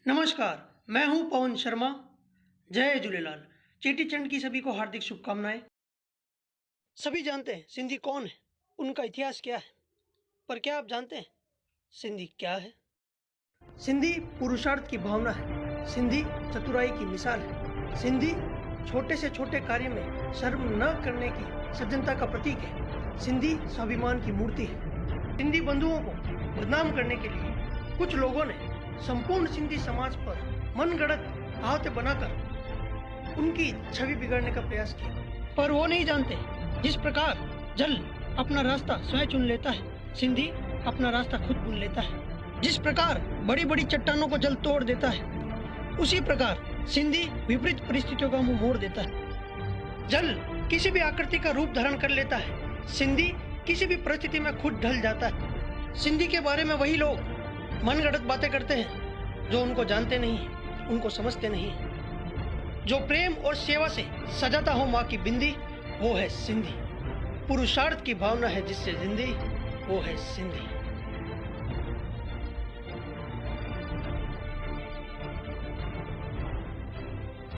नमस्कार, मैं हूं पवन शर्मा। जय झूलेलाल। चेटीचंड की सभी को हार्दिक शुभकामनाएं। सभी जानते हैं सिंधी कौन है, उनका इतिहास क्या है, पर क्या आप जानते हैं सिंधी क्या है? सिंधी पुरुषार्थ की भावना है। सिंधी चतुराई की मिसाल है। सिंधी छोटे से छोटे कार्य में शर्म न करने की सज्जनता का प्रतीक है। सिंधी स्वाभिमान की मूर्ति है। सिंधी बंधुओं को बदनाम करने के लिए कुछ लोगों ने संपूर्ण सिंधी समाज पर मनगढ़ंत कहावतें बनाकर उनकी छवि बिगाड़ने का प्रयास किया, पर वो नहीं जानते जिस प्रकार जल अपना रास्ता स्वयं चुन लेता है, सिंधी अपना रास्ता खुद बुन लेता है। जिस प्रकार बड़ी बड़ी चट्टानों को जल तोड़ देता है, उसी प्रकार सिंधी विपरीत परिस्थितियों का मुंह मोड़ देता है। जल किसी भी आकृति का रूप धारण कर लेता है, सिंधी किसी भी परिस्थिति में खुद ढल जाता है। सिंधी के बारे में वही लोग मनगढ़ंत बातें करते हैं जो उनको जानते नहीं हैं, उनको समझते नहीं हैं। जो प्रेम और सेवा से सजाता हो माँ की बिंदी, वो है सिंधी। पुरुषार्थ की भावना है जिससे जिंदी, वो है सिंधी।